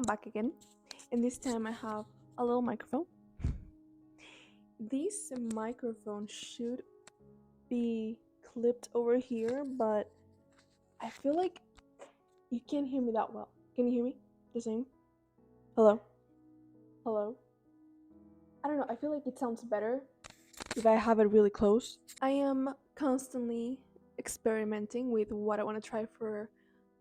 back again, and this time I have a little microphone. This microphone should be clipped over here, but I feel like you can't hear me that well. Can you hear me? The same? Hello? Hello? I don't know, I feel like it sounds better if I have it really close. I am constantly experimenting with what I want to try for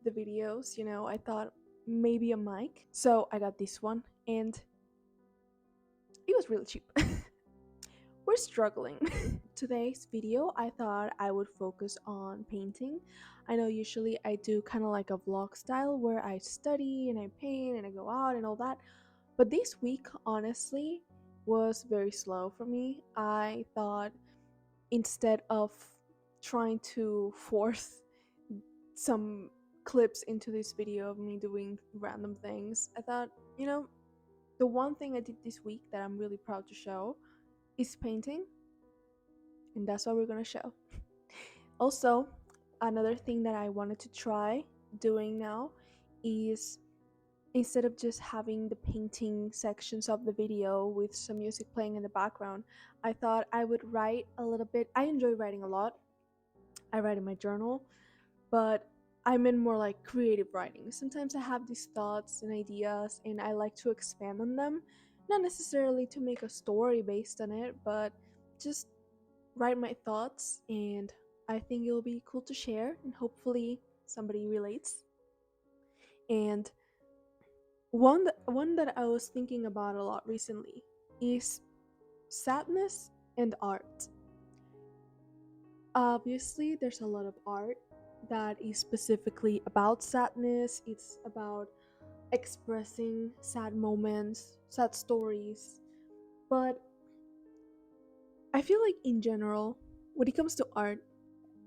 the videos. I thought maybe a mic. So I got this one, and it was really cheap. We're struggling. Today's video, I thought I would focus on painting. I know usually I do kind of like a vlog style where I study and I paint and I go out and all that. But this week, honestly, was very slow for me. I thought instead of trying to force some clips into this video of me doing random things, I thought, the one thing I did this week that I'm really proud to show is painting, and that's what we're gonna show. Also, another thing that I wanted to try doing now is instead of just having the painting sections of the video with some music playing in the background, I thought I would write a little bit. I enjoy writing a lot. I write in my journal, but I'm in more like creative writing. Sometimes I have these thoughts and ideas and I like to expand on them, not necessarily to make a story based on it, but just write my thoughts, and I think it'll be cool to share and hopefully somebody relates. And one that I was thinking about a lot recently is sadness and art. Obviously, there's a lot of art that is specifically about sadness. It's about expressing sad moments, sad stories. But I feel like in general, when it comes to art,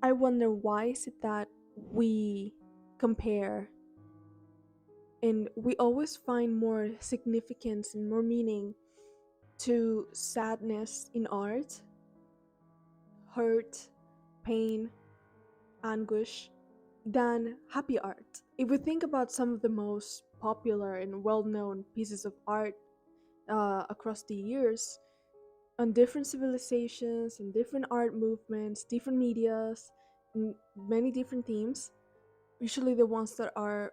I wonder why is it that we compare and we always find more significance and more meaning to sadness in art, hurt, pain, anguish, than happy art. If we think about some of the most popular and well known pieces of art across the years, on different civilizations and different art movements, different medias, and many different themes, usually the ones that are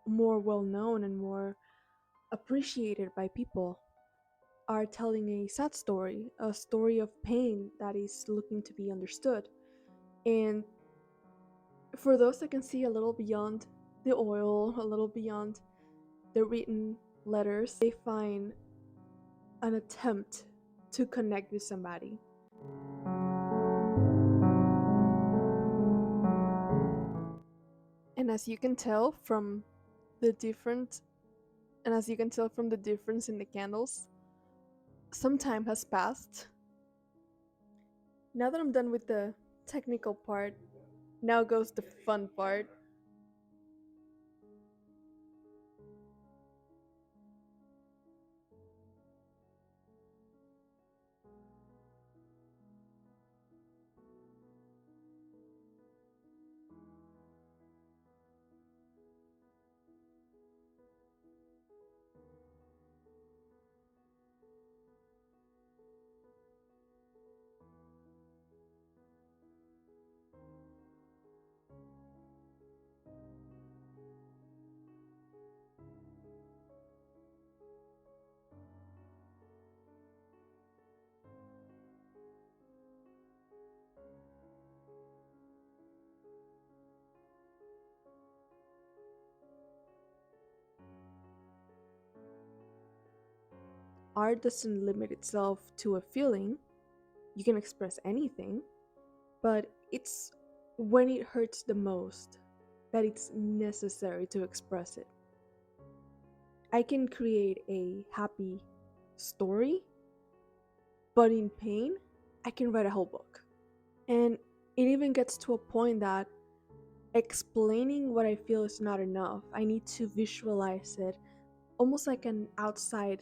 more well known and more appreciated by people are telling a sad story, a story of pain that is looking to be understood. And for those that can see a little beyond the oil, a little beyond the written letters, they find an attempt to connect with somebody. And as you can tell from the different and as you can tell from the difference in the candles, some time has passed. Now that I'm done with the technical part, now goes the fun part. Art doesn't limit itself to a feeling. You can express anything, but it's when it hurts the most that it's necessary to express it. I can create a happy story, but in pain, I can write a whole book. And it even gets to a point that explaining what I feel is not enough. I need to visualize it almost like an outside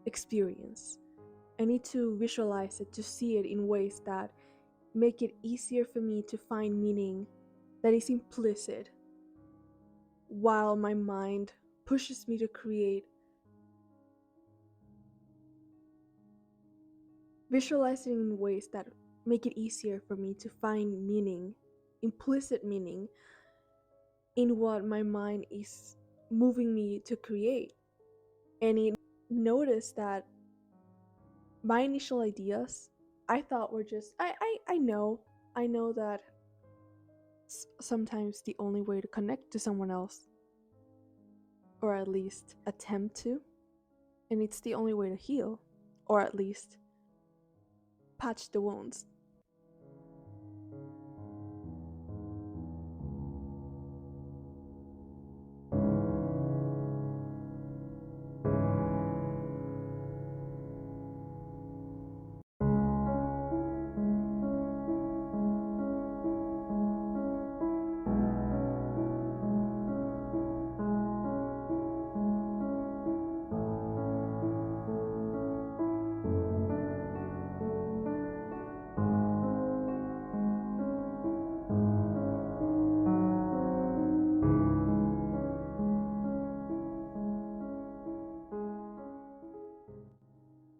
experience. I need to visualize it to see it in ways that make it easier for me to find meaning that is implicit while my mind pushes me to create, visualizing in ways that make it easier for me to find meaning, implicit meaning, in what my mind is moving me to create. And it noticed that my initial ideas I thought were just I know that sometimes the only way to connect to someone else, or at least attempt to, and it's the only way to heal, or at least patch the wounds.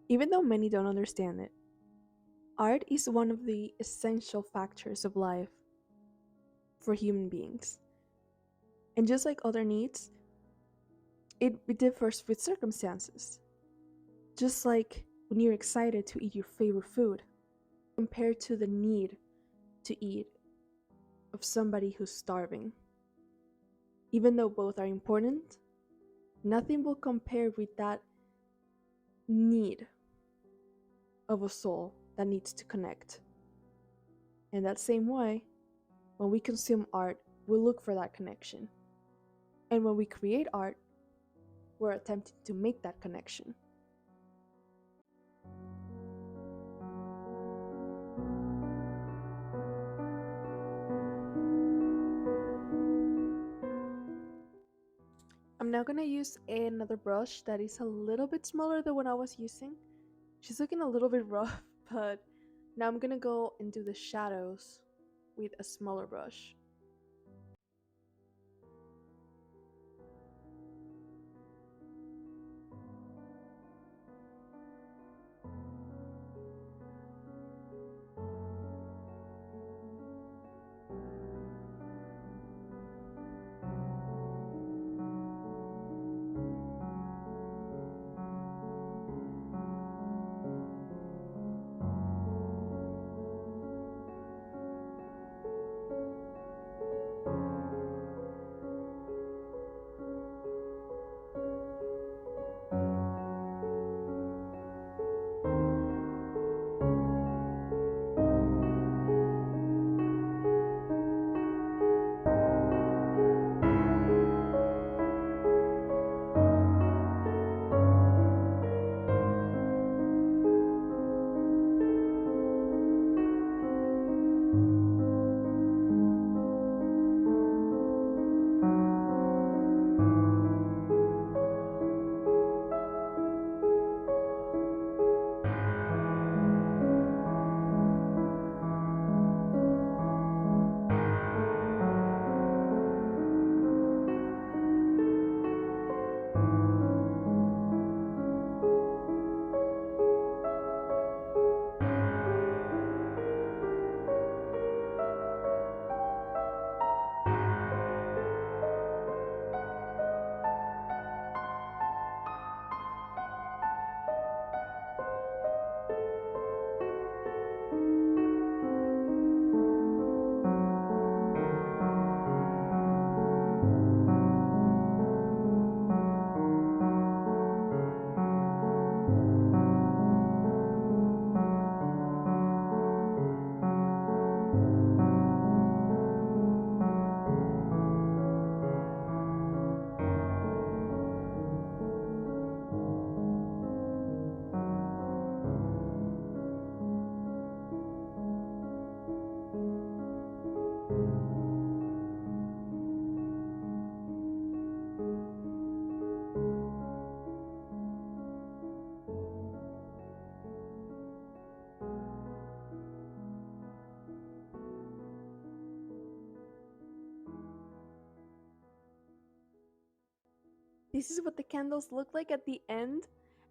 Even though many don't understand it, art is one of the essential factors of life for human beings. And just like other needs, it differs with circumstances. Just like when you're excited to eat your favorite food, compared to the need to eat of somebody who's starving. Even though both are important, nothing will compare with that need of a soul that needs to connect. In that same way, when we consume art, we look for that connection. And when we create art, we're attempting to make that connection. I'm now gonna use another brush that is a little bit smaller than what I was using. She's looking a little bit rough, but now I'm gonna go and do the shadows with a smaller brush. this is what the candles look like at the end.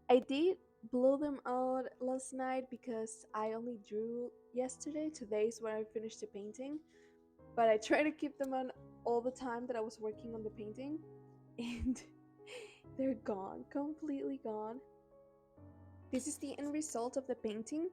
I did blow them out last night because I only drew yesterday. Today's when I finished the painting, but I try to keep them on all the time that I was working on the painting, and they're gone, completely gone. This is the end result of the painting.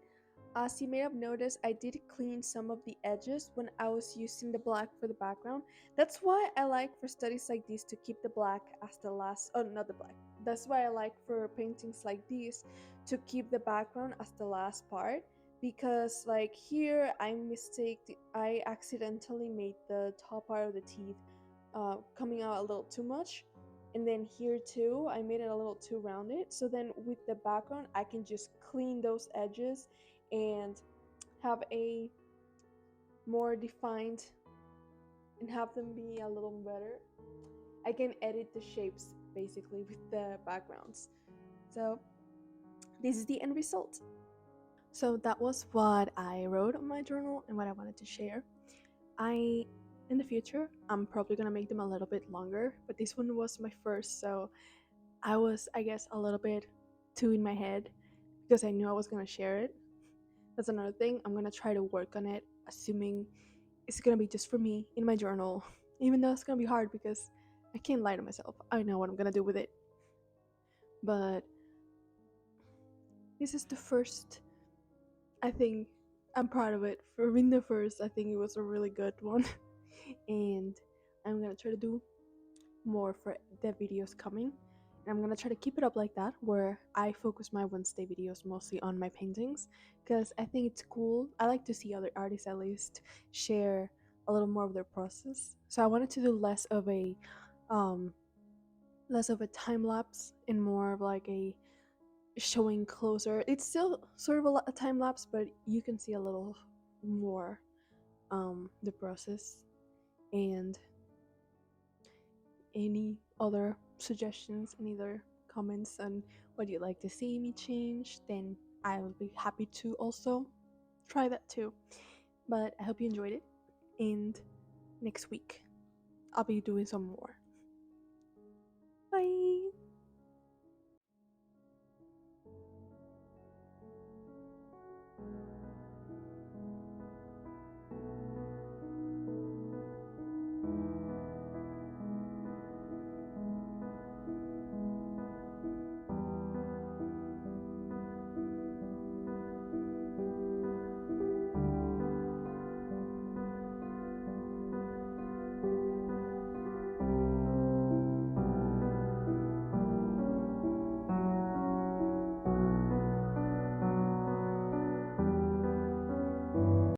As you may have noticed, I did clean some of the edges when I was using the black for the background. That's why I like for studies like this to keep the black as the last, oh, not the black. That's why I like for paintings like this to keep the background as the last part, because like here I accidentally made the top part of the teeth coming out a little too much, and then here too I made it a little too rounded, so then with the background I can just clean those edges and have a more defined and have them be a little better. I can edit the shapes basically with the backgrounds. So this is the end result. So that was what I wrote on my journal and what I wanted to share. In the future, I'm probably gonna make them a little bit longer, but this one was my first, so I was, I guess, a little bit too in my head because I knew I was gonna share it. That's another thing. I'm gonna try to work on it, assuming it's gonna be just for me in my journal, even though it's gonna be hard because I can't lie to myself. I know what I'm gonna do with it. But this is the first, I think I'm proud of it. For being the first, I think it was a really good one. And I'm gonna try to do more for the videos coming. And I'm gonna try to keep it up like that, where I focus my Wednesday videos mostly on my paintings, because I think it's cool. I like to see other artists at least share a little more of their process. So I wanted to do um, less of a time lapse and more of like a showing closer. It's still sort of a time lapse, but you can see a little more the process. And any other suggestions, any other comments on what you'd like to see me change, then I will be happy to also try that too. But I hope you enjoyed it, and next week I'll be doing some more. Bye!